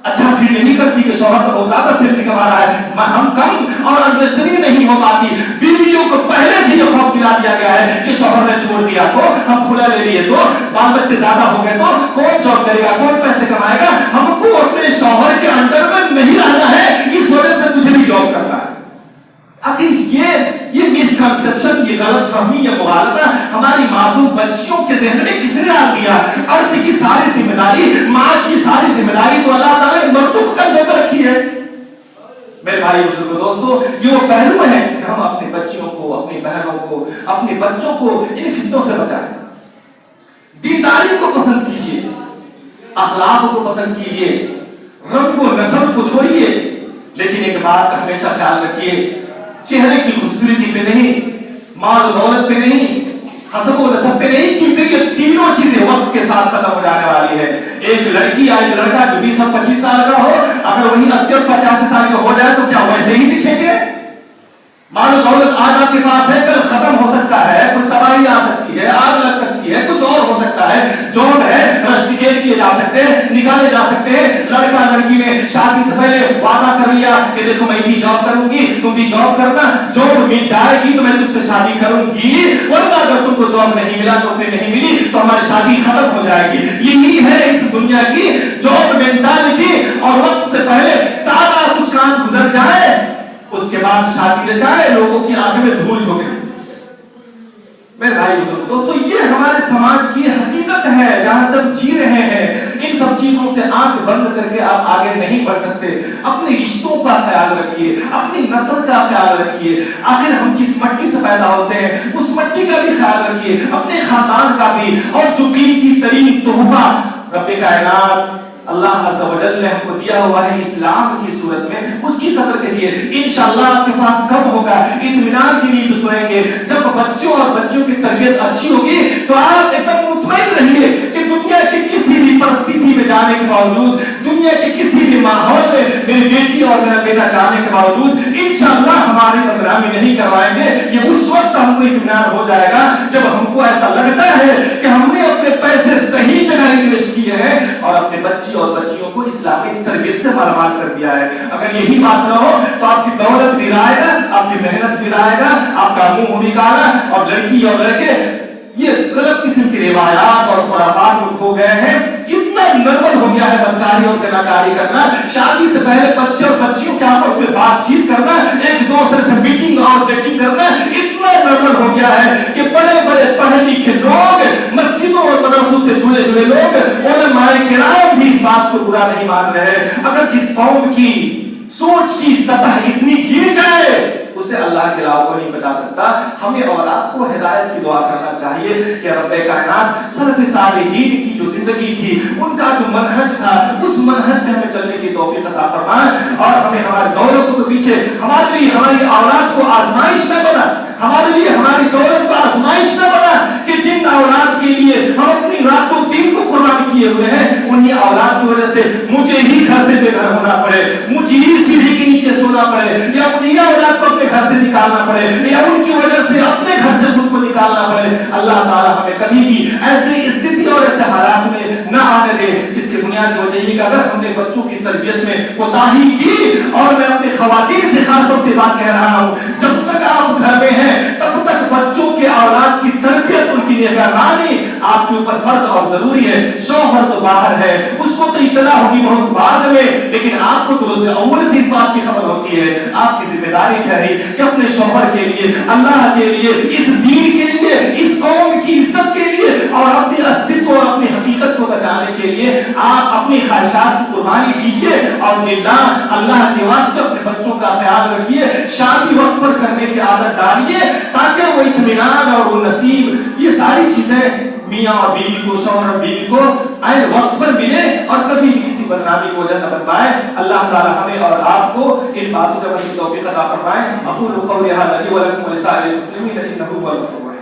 اچھا فیل نہیں کرتی کہ شوہر تو زیادہ سیلری کما رہا ہے, ہم کم اور انڈرسٹینڈنگ نہیں ہو پاتی. بیویوں کو پہلے سے یہ خوف دلا دیا گیا ہے کہ شوہر نے چھوڑ دیا تو, ہم کھلا لے لیے تو, بال بچے زیادہ ہو گئے تو کون جاب کرے گا, کون پیسے کمائے گا, ہم کو اپنے شوہر کے انڈر میں نہیں رہنا ہے, اس وجہ سے مجھے بھی جاب کرنا ہے. آخر یہ مسکنسپشن, یہ غلط فہمی, یہ مغالطہ ہماری معصوم بچیوں کے ذہن میں کس نے ڈال دیا؟ ارد کی ساری ذمہ داری, معاش کی ساری ذمہ داری تو اللہ تعالیٰ نے مردوں کو کندھوں پر رکھی ہے. میرے بھائی بزرگوں دوستو, یہ وہ پہلو ہے کہ ہم اپنی بچیوں کو, اپنی بہنوں کو, اپنے بچوں کو ان فتنوں سے بچائیں. دینداری کو پسند کیجیے, اخلاق کو پسند کیجیے, رنگ و نسل کو چھوڑیے, لیکن ایک بات ہمیشہ خیال رکھیے, چہرے کی خوبصورتی پہ نہیں, مال و دولت پہ نہیں, حسب و نسب پہ نہیں, کیونکہ یہ تینوں چیزیں وقت کے ساتھ ختم ہو جانے والی ہے. ایک لڑکی یا ایک لڑکا جو 20 اور 25 سال کا ہو, اگر وہی 80 اور 85 سال کا ہو جائے تو کیا ویسے ہی دکھیں گے؟ مال و دولت آج آپ کے پاس ہے, کل ختم ہو سکتا ہے, کوئی تباہی آ سکتی ہے, آگ لگ سکتی ہے, کچھ اور ہو سکتا ہے, جاب ہے, رشتہ کیے جا سکتے ہیں, نکالے جا سکتے ہیں. لڑکا لڑکی نے شادی سے پہلے وعدہ کر لیا کہ دیکھو میں بھی جاب کروں گی, تم بھی جاب کرنا, جاب مل جائے گی تو میں تم سے شادی کروں گی, ورنہ اگر تم کو جاب نہیں ملا, نوکری نہیں ملی تو ہماری شادی ختم ہو جائے گی. یہی ہے اس دنیا کی جاب مینٹالٹی, اور وقت سے پہلے سارا کچھ کام گزر جائے, اس کے بعد شادی رچائے, لوگوں کی آنکھوں میں دھول جھونکے. میرے بھائی بزرگ دوستو, یہ ہمارے سماج کی حقیقت ہے جہاں سے ہم جی رہے ہیں. ان سب چیزوں سے آنکھ بند کر کے آپ آگے نہیں بڑھ سکتے. اپنے رشتوں کا خیال رکھیے, اپنی نسل کا خیال رکھیے. آخر ہم جس مٹی سے پیدا ہوتے ہیں اس مٹی کا بھی خیال رکھیے, اپنے خاندان کا بھی. اور جو قیمتی ترین تحفہ رب کائنات اللہ عز و جل نے ہم کو دیا ہوا ہے اسلام کی صورت میں, اس کی قدر کیجیے. انشاءاللہ آپ کے پاس کب ہوگا اطمینان کی نیند سوئیں گے جب بچوں اور بچوں کی تربیت اچھی ہوگی, تو آپ ایک دم مطمئن رہیے کہ دنیا کے کسی بھی پرستیتی میں جانے کے باوجود, دنیا کے کسی بھی ماحول میں میری بیٹی اور میرا بیٹا جانے کے باوجود انشاءاللہ ہماری بدنامی نہیں کروائیں گے. یہ اس وقت ہم کو اطمینان ہو جائے گا جب ہم کو ایسا لگتا ہے کہ ہم نے اپنے پیسے صحیح جگہ انویسٹ کیے ہیں اور اپنے بچی اور بچیوں کو اسلامی تربیت سے مالامال کر دیا ہے. اگر یہی بات نہ ہو تو آپ کی دولت بھی رائے گا, آپ کی محنت بھی رائے گا, آپ کا منہ بھی کالا, اور لڑکی اور لڑکے یہ غلط قسم کی روایات اور خرافات میں کھو گئے ہیں. اتنا نارمل ہو گیا ہے بدکاری اور زناکاری کرنا. شادی سے پہلے بچے اور بچیوں کے آپس میں بات چیت کرنا, ایک دوسرے سے میٹنگ اور ڈیٹنگ کرنا اتنا نارمل ہو گیا ہے کہ بڑے بڑے پڑھے لکھے لوگ, مسجدوں اور مدرسوں سے جڑے ہوئے لوگ, علماء کرام بھی اس بات کو برا نہیں مان رہے. اگر جس قوم کی سوچ کی سطح اتنی گر جائے اسے اللہ کے علاوہ کوئی نہیں بتا سکتا. ہمیں اولاد کو ہدایت کی دعا کرنا چاہیے کہ رب کائنات سلف صالحین کی جو زندگی تھی, ان کا جو منہج تھا, اس منہج پہ ہمیں چلنے کی توفیق عطا فرمائے, اور ہمیں ہمارے دولت کے پیچھے ہمارے لیے ہماری اولاد کو آزمائش نہ بنا, ہمارے لیے ہماری دولت کو آزمائش نہ بنا کہ جن اولاد کے لیے ہم اپنی راتوں دن کو قربان کیے ہوئے ہیں, انہی اولاد کی وجہ سے مجھے ہی گھر سے بے گھر ہونا پڑے, مجھے ہی سیڑھی کے نیچے سونا پڑے, یا انہی اولاد کو اپنے گھر سے نکالنا پڑے, یا ان کی وجہ سے اپنے گھر سے خود کو نکالنا پڑے. اللہ تعالیٰ ہمیں کبھی بھی ایسی استھتی اور ایسے حالات میں نہ آنے دے. اس کی بنیادی وجہ یہ کہ اگر ہم نے بچوں کی تربیت میں کوتاہی کی, اور میں اپنی خواتین سے خاص طور سے بات کہہ رہا ہوں, جب تک آپ گھر میں ہیں تب تک بچوں کے اولاد کی تربیت, ان کی نگہبانی آپ کے اوپر فرض اور ضروری ہے. شوہر تو باہر ہے, اس کو تو اطلاع ہوگی بہت بعد میں, لیکن آپ کو تو روز اول سے اس بات کی خبر ہوتی ہے. آپ کی ذمہ داری ٹھہری کہ اپنے شوہر کے لیے, اللہ کے لیے, اس دین کے لیے, اس قوم کی عزت کے لیے, اور اپنی استھت اور اپنی حقیقت کو بچانے کے لیے آپ اپنی خواہشات کی قربانی دیجیے, اور اللہ کے واسطے اپنے بچوں کا خیال رکھیے. شادی وقت پر کرنے کی عادت ڈالیے تاکہ وہ اطمینان اور وہ نصیب, یہ ساری چیزیں میاں اور بیوی کو, شوہر اور بیوی کو عین وقت پر ملے اور کبھی بھی کسی بدنامی کو وجہ نہ بن پائے. اللہ تعالی ہمیں اور آپ کو ان باتوں کا توفیق عطا فرمائے. اقول قولی ھذا ولکم ولسائر المسلمین انه هو الغفور